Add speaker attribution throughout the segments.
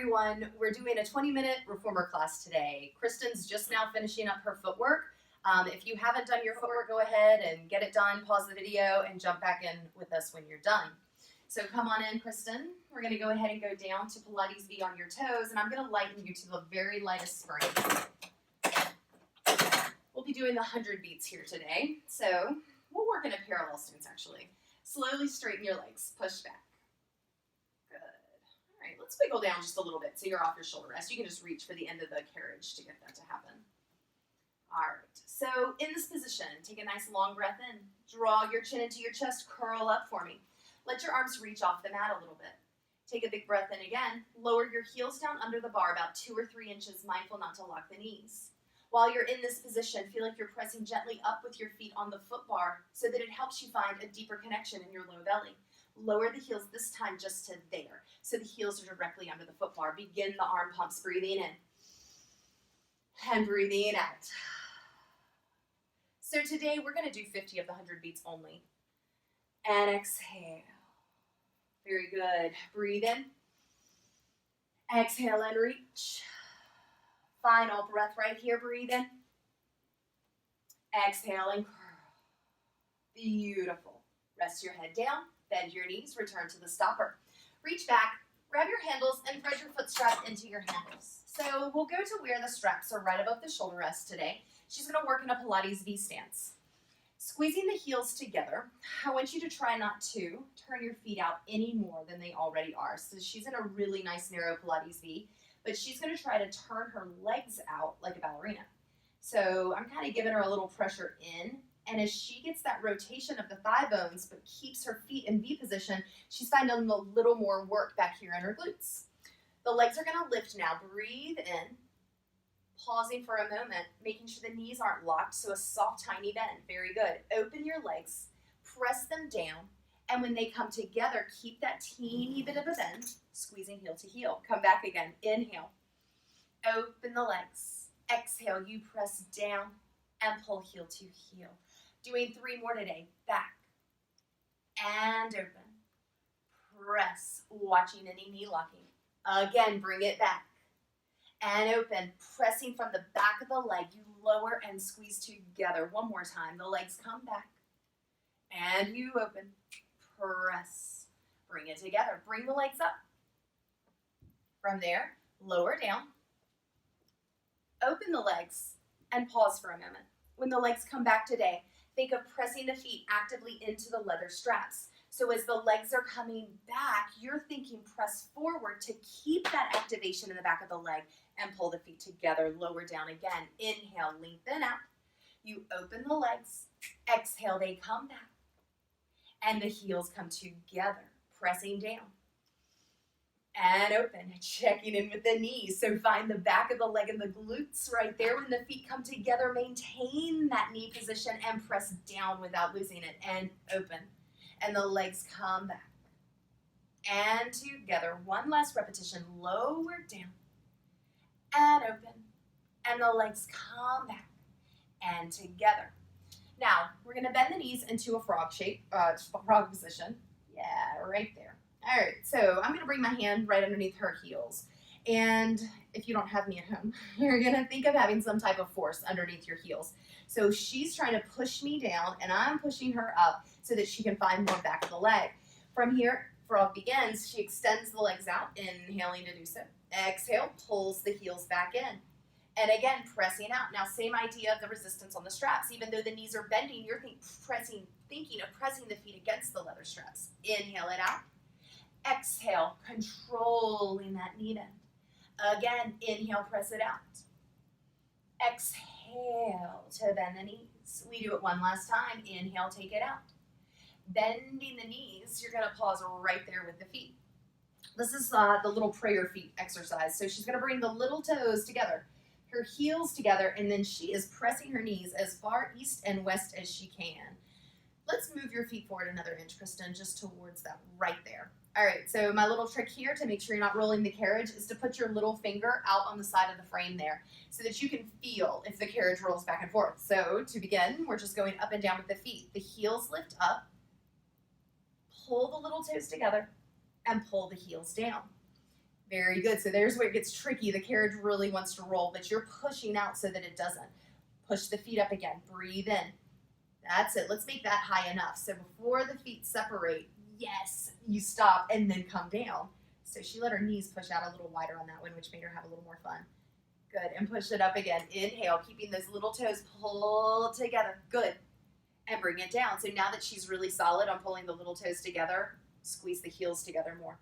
Speaker 1: everyone. We're doing a 20-minute reformer class today. Kristen's just now finishing up her footwork. If you haven't done your footwork, go ahead and get it done, pause the video, and jump back in with us when you're done. So come on in, Kristen. We're going to go ahead and go down to Pilates V on your toes, and I'm going to lighten you to the very lightest spring. We'll be doing the 100 beats here today. So we'll work in a parallel stance, actually. Slowly straighten your legs. Push back. Good. All right, let's wiggle down just a little bit so you're off your shoulder rest. You can just reach for the end of the carriage to get that to happen. All right, so in this position, take a nice long breath in. Draw your chin into your chest, curl up for me. Let your arms reach off the mat a little bit. Take a big breath in again. Lower your heels down under the bar about 2 or 3 inches, mindful not to lock the knees. While you're in this position, feel like you're pressing gently up with your feet on the foot bar so that it helps you find a deeper connection in your low belly. Lower the heels this time just to there, so the heels are directly under the foot bar. Begin the arm pumps, breathing in and breathing out. So today we're going to do 50 of the 100 beats only. And exhale. Very good. Breathe in. Exhale and reach. Final breath right here. Breathe in. Exhale and curl. Beautiful. Rest your head down. Bend your knees. Return to the stopper. Reach back. Grab your handles and thread your foot strap into your handles. So we'll go to where the straps are right above the shoulder rest today. She's going to work in a Pilates V stance. Squeezing the heels together, I want you to try not to turn your feet out any more than they already are. So she's in a really nice narrow Pilates V, but she's going to try to turn her legs out like a ballerina. So I'm kind of giving her a little pressure in, and as she gets that rotation of the thigh bones but keeps her feet in V position, she's finding a little more work back here in her glutes. The legs are going to lift now. Breathe in. Pausing for a moment, making sure the knees aren't locked, so a soft, tiny bend. Very good. Open your legs, press them down, and when they come together, keep that teeny bit of a bend, squeezing heel to heel. Come back again. Inhale. Open the legs. Exhale, you press down and pull heel to heel. Doing 3 more today. Back and open. Press, watching any knee locking. Again, bring it back. And open, pressing from the back of the leg. You lower and squeeze together. One more time. The legs come back. And you open. Press. Bring it together. Bring the legs up. From there, lower down. Open the legs and pause for a moment. When the legs come back today, think of pressing the feet actively into the leather straps. So as the legs are coming back, you're thinking press forward to keep that activation in the back of the leg and pull the feet together. Lower down again. Inhale, lengthen out. You open the legs. Exhale, they come back. And the heels come together, pressing down. And open, checking in with the knees. So find the back of the leg and the glutes right there. When the feet come together, maintain that knee position and press down without losing it. And open. And the legs come back. And together. One last repetition. Lower down. And open. And the legs come back. And together. Now, we're going to bend the knees into a frog shape, frog position. Yeah, right there. All right, so I'm going to bring my hand right underneath her heels. And if you don't have me at home, you're going to think of having some type of force underneath your heels. So she's trying to push me down, and I'm pushing her up so that she can find more back of the leg. From here, frog begins. She extends the legs out, inhaling to do so. Exhale, pulls the heels back in. And again, pressing out. Now, same idea of the resistance on the straps. Even though the knees are bending, you're thinking of pressing the feet against the leather straps. Inhale it out. Exhale, controlling that knee bend. Again, inhale, press it out. Exhale to bend the knees. We do it one last time. Inhale, take it out. Bending the knees, you're going to pause right there with the feet. This is the little prayer feet exercise. So she's going to bring the little toes together, her heels together, and then she is pressing her knees as far east and west as she can. Let's move your feet forward another inch, Kristen, just towards that right there. All right, so my little trick here to make sure you're not rolling the carriage is to put your little finger out on the side of the frame there so that you can feel if the carriage rolls back and forth. So to begin, we're just going up and down with the feet. The heels lift up, pull the little toes together, and pull the heels down. Very good. So there's where it gets tricky. The carriage really wants to roll, but you're pushing out so that it doesn't. Push the feet up again. Breathe in. That's it. Let's make that high enough. So before the feet separate, yes, you stop and then come down. So she let her knees push out a little wider on that one, which made her have a little more fun. Good. And push it up again. Inhale, keeping those little toes pulled together. Good. And bring it down. So now that she's really solid on pulling the little toes together, squeeze the heels together more.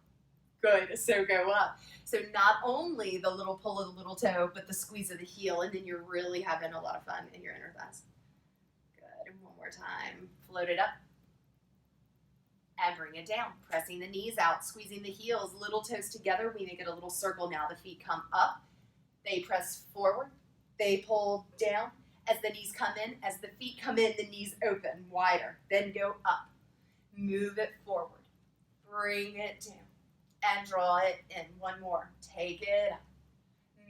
Speaker 1: Good. So go up. So not only the little pull of the little toe, but the squeeze of the heel, and then you're really having a lot of fun in your inner thighs. Good. One more time. Float it up. And bring it down. Pressing the knees out, squeezing the heels, little toes together. We make it a little circle now. The feet come up. They press forward. They pull down. As the knees come in, as the feet come in, the knees open wider. Then go up. Move it forward. Bring it down. And draw it in. One more. Take it up.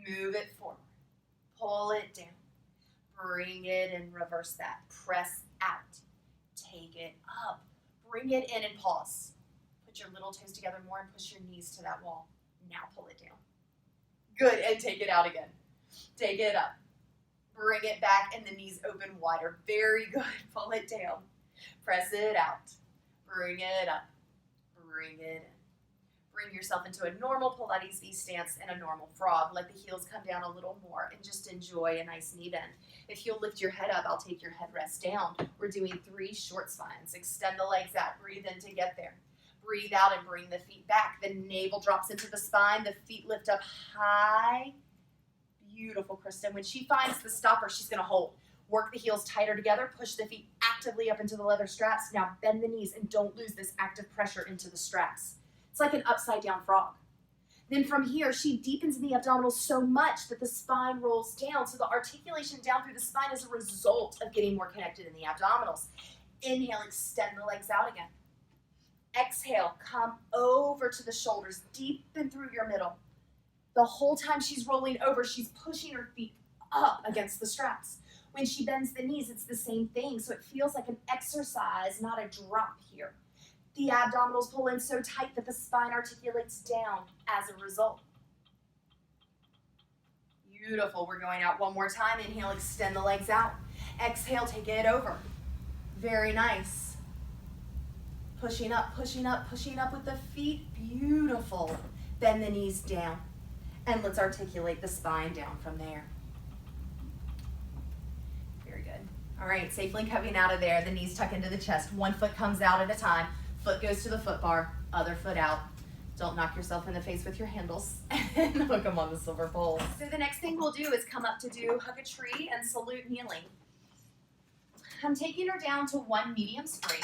Speaker 1: Move it forward. Pull it down. Bring it and reverse that. Press out. Take it up. Bring it in and pause. Put your little toes together more and push your knees to that wall. Now pull it down. Good. And take it out again. Take it up. Bring it back and the knees open wider. Very good. Pull it down. Press it out. Bring it up. Bring it in. Bring yourself into a normal Pilates V stance and a normal frog. Let the heels come down a little more and just enjoy a nice knee bend. If you'll lift your head up, I'll take your headrest down. We're doing 3 short spines. Extend the legs out. Breathe in to get there. Breathe out and bring the feet back. The navel drops into the spine. The feet lift up high. Beautiful, Kristen. When she finds the stopper, she's going to hold. Work the heels tighter together. Push the feet actively up into the leather straps. Now bend the knees and don't lose this active pressure into the straps. It's like an upside down frog. Then from here, she deepens in the abdominals so much that the spine rolls down. So the articulation down through the spine is a result of getting more connected in the abdominals. Inhale, extend the legs out again. Exhale, come over to the shoulders, deepen through your middle. The whole time she's rolling over, she's pushing her feet up against the straps. When she bends the knees, it's the same thing. So it feels like an exercise, not a drop here. The abdominals pull in so tight that the spine articulates down as a result. Beautiful. We're going out one more time. Inhale, extend the legs out. Exhale, take it over. Very nice. Pushing up, pushing up, pushing up with the feet. Beautiful. Bend the knees down. And let's articulate the spine down from there. Very good. All right, safely coming out of there. The knees tuck into the chest. One foot comes out at a time. Foot goes to the foot bar. Other foot out. Don't knock yourself in the face with your handles and hook them on the silver pole. So the next thing we'll do is come up to do hug a tree and salute kneeling. I'm taking her down to one medium spring.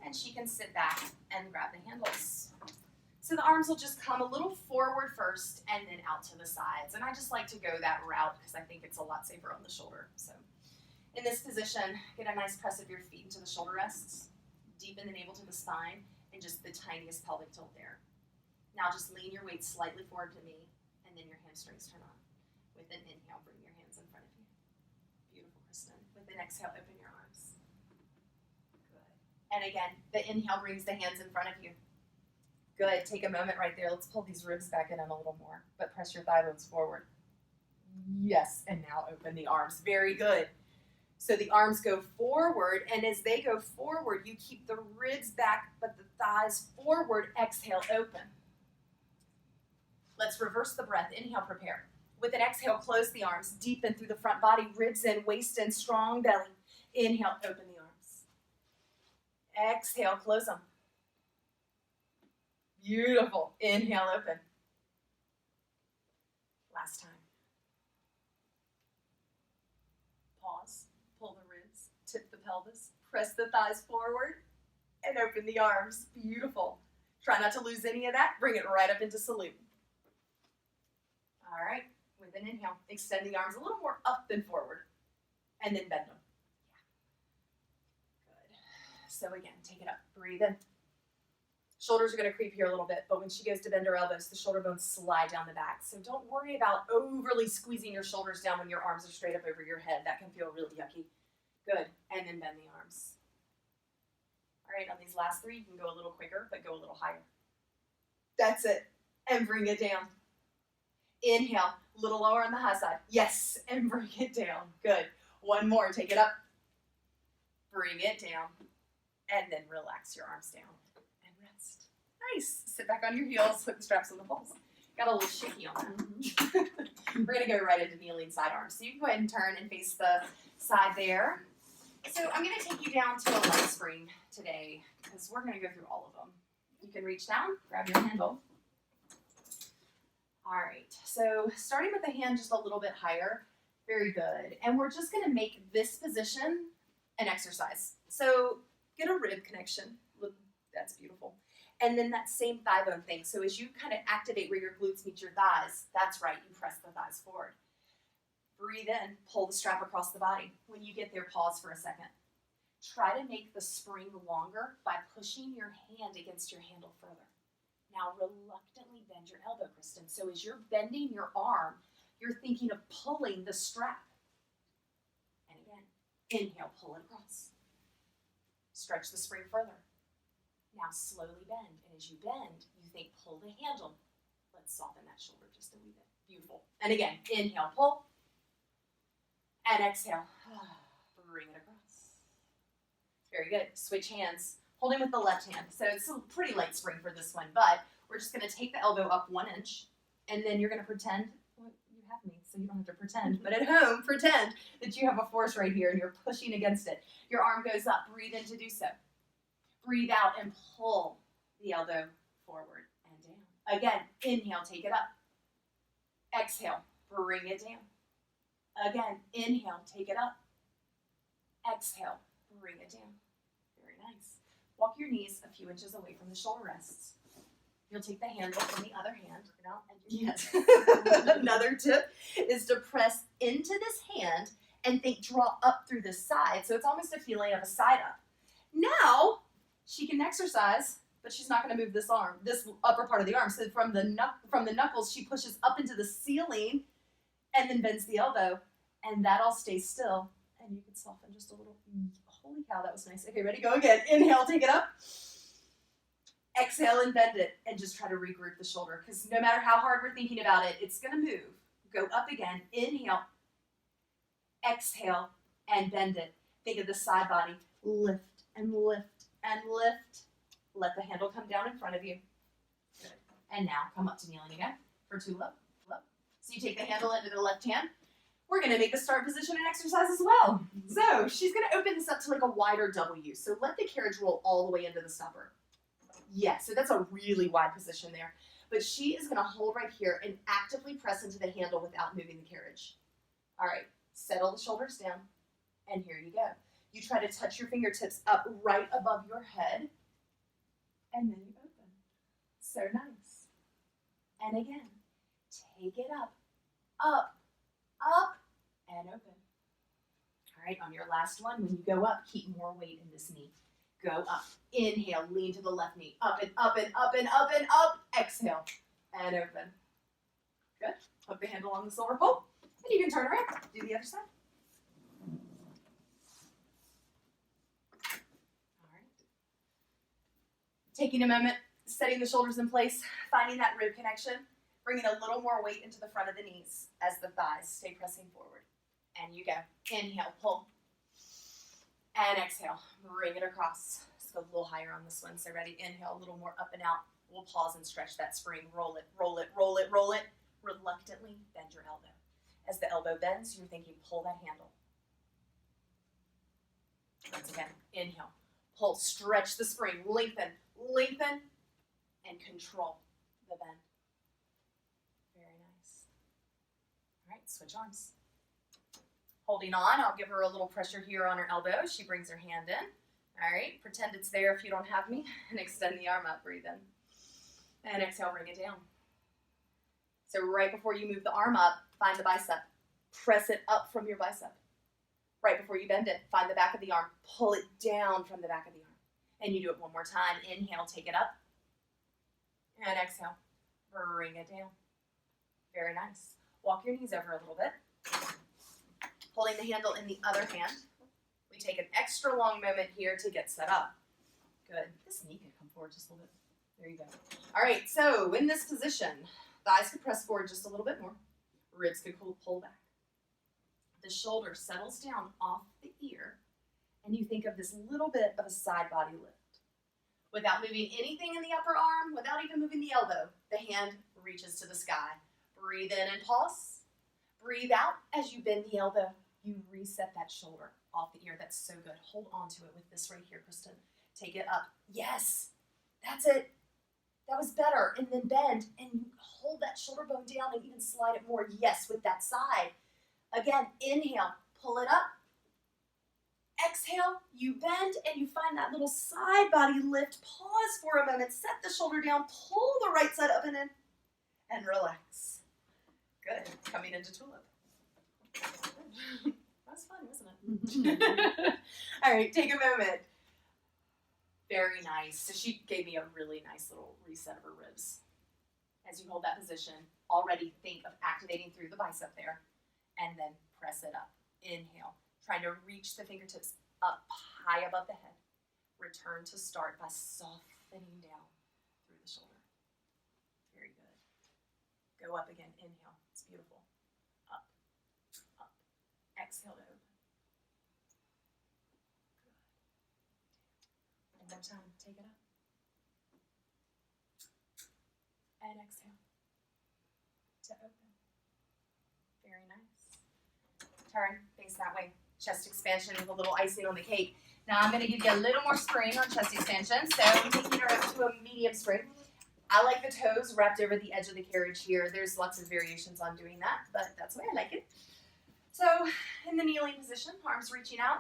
Speaker 1: And she can sit back and grab the handles. So the arms will just come a little forward first and then out to the sides. And I just like to go that route because I think it's a lot safer on the shoulder. So in this position, get a nice press of your feet into the shoulder rests. Deepen the navel to the spine and just the tiniest pelvic tilt there. Now just lean your weight slightly forward to me and then your hamstrings turn on. With an inhale, bring your hands in front of you. Beautiful, Kristen. With an exhale, open your arms. And again, the inhale brings the hands in front of you. Good. Take a moment right there. Let's pull these ribs back in a little more, but press your thigh bones forward. Yes. And now open the arms. Very good. So the arms go forward, and as they go forward, you keep the ribs back, but the thighs forward. Exhale, open. Let's reverse the breath. Inhale, prepare. With an exhale, close the arms. Deepen through the front body, ribs in, waist in, strong belly. Inhale, open the arms. Exhale, close them. Beautiful. Inhale, open. Last time. Pause. Pull the ribs. Tip the pelvis. Press the thighs forward. And open the arms. Beautiful. Try not to lose any of that. Bring it right up into salute. All right. With an inhale, extend the arms a little more up than forward. And then bend them. Yeah. Good. So again, take it up. Breathe in. Shoulders are going to creep here a little bit, but when she goes to bend her elbows, the shoulder bones slide down the back. So don't worry about overly squeezing your shoulders down when your arms are straight up over your head. That can feel really yucky. Good. And then bend the arms. All right, on these last three, you can go a little quicker, but go a little higher. That's it. And bring it down. Inhale, a little lower on the high side. Yes, and bring it down. Good. One more, take it up. Bring it down. And then relax your arms down and rest. Nice. Sit back on your heels, hook the straps on the balls. Got a little shaky on that. We're going to go right into kneeling side arms. So you can go ahead and turn and face the side there. So I'm going to take you down to a leg spring today because we're going to go through all of them. You can reach down, grab your handle. All right, so starting with the hand just a little bit higher. Very good. And we're just going to make this position an exercise. So get a rib connection. Look, that's beautiful. And then that same thigh bone thing. So as you kind of activate where your glutes meet your thighs, that's right, you press the thighs forward. Breathe in, pull the strap across the body. When you get there, pause for a second. Try to make the spring longer by pushing your hand against your handle further. Now reluctantly bend your elbow, Kristen. So as you're bending your arm, you're thinking of pulling the strap. And again, inhale, pull it across. Stretch the spring further. Now slowly bend. And as you bend, you think pull the handle. Let's soften that shoulder just a wee bit. Beautiful. And again, inhale, pull. And exhale. Bring it across. Very good. Switch hands. Holding with the left hand. So it's a pretty light spring for this one, but we're just going to take the elbow up 1 inch, and then you're going to pretend, well, you have me, so you don't have to pretend, but at home, pretend that you have a force right here and you're pushing against it. Your arm goes up. Breathe in to do so. Breathe out and pull the elbow forward and down. Again, inhale, take it up. Exhale, bring it down. Again, inhale, take it up. Exhale, bring it down. Very nice. Walk your knees a few inches away from the shoulder rests. You'll take the handle from the other hand. Yes. Another tip is to press into this hand and think draw up through this side. So it's almost a feeling of a side up. Now, she can exercise, but she's not going to move this arm, this upper part of the arm. So from the knuckles, she pushes up into the ceiling and then bends the elbow, and that all stays still. And you can soften just a little. Holy cow, that was nice. Okay, ready? Go again. Inhale, take it up. Exhale and bend it, and just try to regroup the shoulder, because no matter how hard we're thinking about it, it's going to move. Go up again. Inhale. Exhale and bend it. Think of the side body. Lift and lift and lift. Let the handle come down in front of you. Good. And now come up to kneeling again for 2 low. So you take the handle into the left hand. We're going to make the start position an exercise as well. So she's going to open this up to like a wider W. So let the carriage roll all the way into the stopper. Yeah, so that's a really wide position there. But she is going to hold right here and actively press into the handle without moving the carriage. All right, settle the shoulders down. And here you go. You try to touch your fingertips up right above your head. And then you open. So nice. And again, take it up, up, up, and open. All right, on your last one, when you go up, keep more weight in this knee. Go up. Inhale, lean to the left knee. Up and up and up and up and up. Exhale, and open. Good. Hook the handle on the silver pole, and you can turn around. Do the other side. All right. Taking a moment, setting the shoulders in place, finding that rib connection. Bringing a little more weight into the front of the knees as the thighs stay pressing forward. And you go. Inhale, pull. And exhale. Bring it across. Let's go a little higher on this one. So ready? Inhale, a little more up and out. We'll pause and stretch that spring. Roll it, roll it, roll it, roll it. Reluctantly bend your elbow. As the elbow bends, you're thinking pull that handle. Once again, inhale. Pull, stretch the spring. Lengthen, lengthen, and control the bend. Switch arms. Holding on, I'll give her a little pressure here on her elbow. She brings her hand in. All right, pretend it's there if you don't have me, and extend the arm up. Breathe in. And exhale, bring it down. So right before you move the arm up, find the bicep. Press it up from your bicep. Right before you bend it, find the back of the arm. Pull it down from the back of the arm. And you do it one more time. Inhale, take it up. And exhale, bring it down. Very nice. Walk your knees over a little bit. Holding the handle in the other hand. We take an extra long moment here to get set up. Good. This knee could come forward just a little bit. There you go. All right, so in this position, thighs could press forward just a little bit more. Ribs could pull back. The shoulder settles down off the ear, and you think of this little bit of a side body lift. Without moving anything in the upper arm, without even moving the elbow, the hand reaches to the sky. Breathe in and pause. Breathe out as you bend the elbow. You reset that shoulder off the ear. That's so good. Hold on to it with this right here, Kristen. Take it up. Yes, that's it. That was better. And then bend and you hold that shoulder bone down and even slide it more. Yes, with that side. Again, inhale, pull it up. Exhale, you bend and you find that little side body lift. Pause for a moment. Set the shoulder down. Pull the right side up and in. And relax. Good. Coming into tulip. That's fun, wasn't it? All right, take a moment. Very nice. So she gave me a really nice little reset of her ribs. As you hold that position, already think of activating through the bicep there, and then press it up. Inhale, trying to reach the fingertips up high above the head. Return to start by softening down through the shoulder. Very good. Go up again. Inhale. It's beautiful. Up, up. Exhale to open. Good. One more time. Take it up. And exhale to open. Very nice. Turn, face that way. Chest expansion with a little icing on the cake. Now I'm going to give you a little more spring on chest expansion. So I'm taking her up to a medium spring. I like the toes wrapped over the edge of the carriage here. There's lots of variations on doing that, but that's the way I like it. So in the kneeling position, arms reaching out.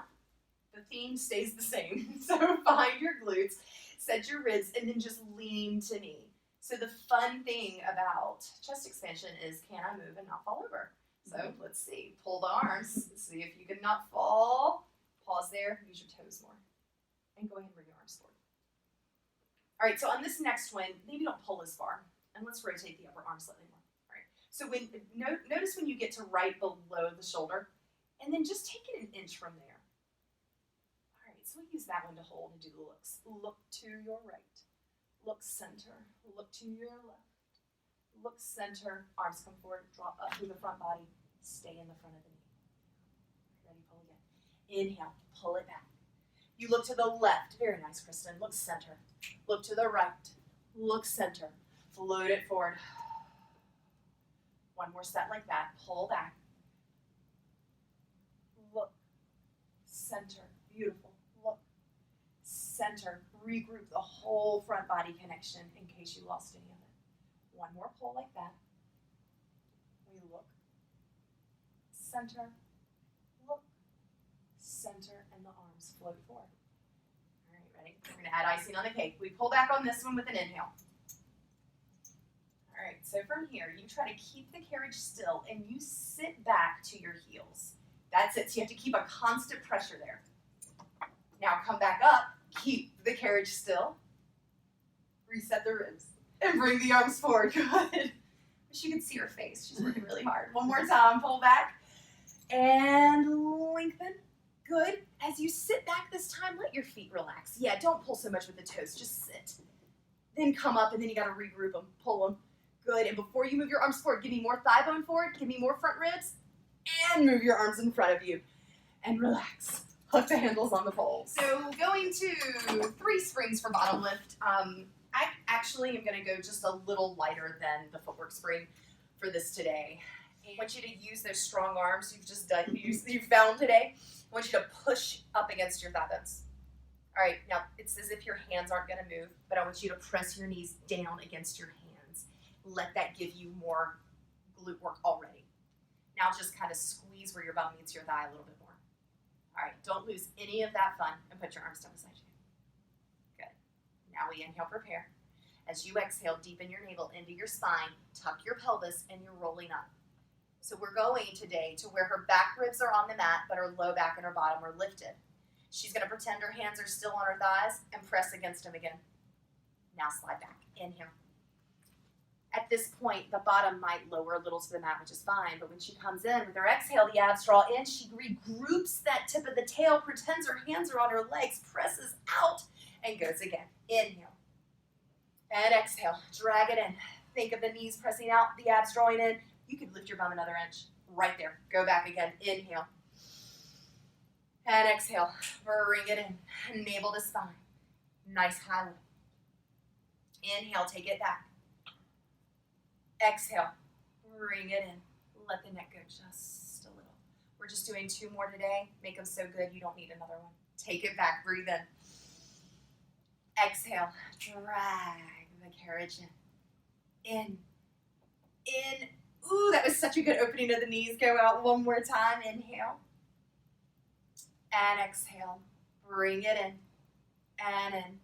Speaker 1: The theme stays the same. So find your glutes, set your ribs, and then just lean to knee. So the fun thing about chest expansion is, can I move and not fall over? So let's see. Pull the arms. See if you can not fall. Pause there. Use your toes more. And go ahead and bring your arms forward. All right, so on this next one, maybe don't pull as far. And let's rotate the upper arm slightly more. All right. So notice when you get to right below the shoulder, and then just take it an inch from there. All right, so we'll use that one to hold and do the looks. Look to your right. Look center. Look to your left. Look center. Arms come forward. Drop up through the front body. Stay in the front of the knee. Ready? Pull again. Inhale. Pull it back. You look to the left. Very nice, Kristen. Look center. Look to the right. Look center. Float it forward. One more set like that. Pull back. Look. Center. Beautiful. Look. Center. Regroup the whole front body connection in case you lost any of it. One more pull like that. We look. Center. Look. Center. And the arms float forward. All right, ready? We're going to add icing on the cake. We pull back on this one with an inhale. All right, so from here, you try to keep the carriage still and you sit back to your heels. That's it. So you have to keep a constant pressure there. Now come back up. Keep the carriage still. Reset the ribs. And bring the arms forward. Good. Wish you could see her face. She's working really hard. One more time. Pull back. And lengthen. Good. As you sit back this time, let your feet relax. Yeah, don't pull so much with the toes. Just sit. Then come up, and then you got to regroup them. Pull them. Good. And before you move your arms forward, give me more thigh bone forward. Give me more front ribs. And move your arms in front of you. And relax. Hook the handles on the poles. So going to 3 springs for bottom lift. I actually am going to go just a little lighter than the footwork spring for this today. I want you to use those strong arms you've found today. I want you to push up against your thigh bones. All right, now it's as if your hands aren't going to move, but I want you to press your knees down against your hands. Let that give you more glute work already. Now just kind of squeeze where your bum meets your thigh a little bit more. All right, don't lose any of that fun and put your arms down beside you. Good. Now we inhale, prepare. As you exhale, deepen your navel into your spine, tuck your pelvis, and you're rolling up. So we're going today to where her back ribs are on the mat, but her low back and her bottom are lifted. She's going to pretend her hands are still on her thighs and press against them again. Now slide back. Inhale. At this point, the bottom might lower a little to the mat, which is fine, but when she comes in with her exhale, the abs draw in, she regroups that tip of the tail, pretends her hands are on her legs, presses out, and goes again. Inhale. And exhale. Drag it in. Think of the knees pressing out, the abs drawing in. You can lift your bum another inch. Right there. Go back again. Inhale. And exhale. Bring it in. Navel to spine. Nice high lift. Inhale. Take it back. Exhale. Bring it in. Let the neck go just a little. We're just doing 2 more today. Make them so good you don't need another one. Take it back. Breathe in. Exhale. Drag the carriage in. In. Ooh, that was such a good opening of the knees. Go out one more time. Inhale. And exhale. Bring it in. And in.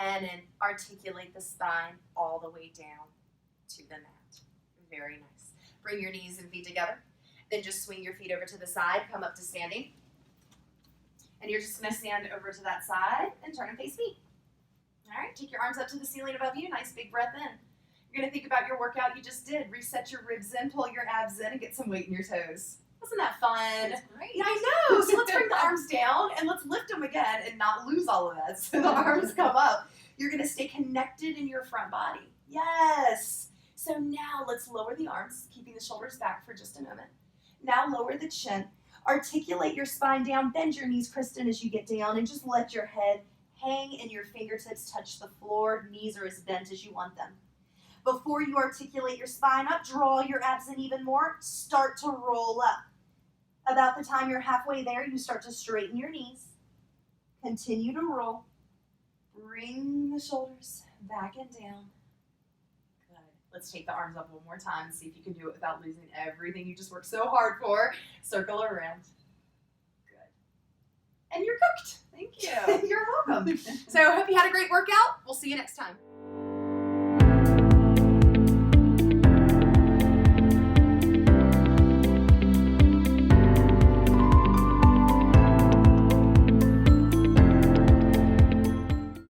Speaker 1: And in. Articulate the spine all the way down to the mat. Very nice. Bring your knees and feet together. Then just swing your feet over to the side. Come up to standing. And you're just going to stand over to that side and turn and face me. All right, take your arms up to the ceiling above you. Nice big breath in. You're going to think about your workout you just did. Reset your ribs in, pull your abs in, and get some weight in your toes. Wasn't that fun?
Speaker 2: That's great.
Speaker 1: Yeah, I know. So let's bring the arms down and let's lift them again and not lose all of that. So the arms come up. You're going to stay connected in your front body. Yes. So now let's lower the arms, keeping the shoulders back for just a moment. Now lower the chin. Articulate your spine down. Bend your knees, Kristen, as you get down, and just let your head hang and your fingertips touch the floor. Knees are as bent as you want them. Before you articulate your spine up, draw your abs in even more. Start to roll up. About the time you're halfway there, you start to straighten your knees. Continue to roll. Bring the shoulders back and down. Good. Let's take the arms up one more time and see if you can do it without losing everything you just worked so hard for. Circle around. Good. And you're cooked.
Speaker 2: Thank you.
Speaker 1: You're welcome. So I hope you had a great workout. We'll see you next time.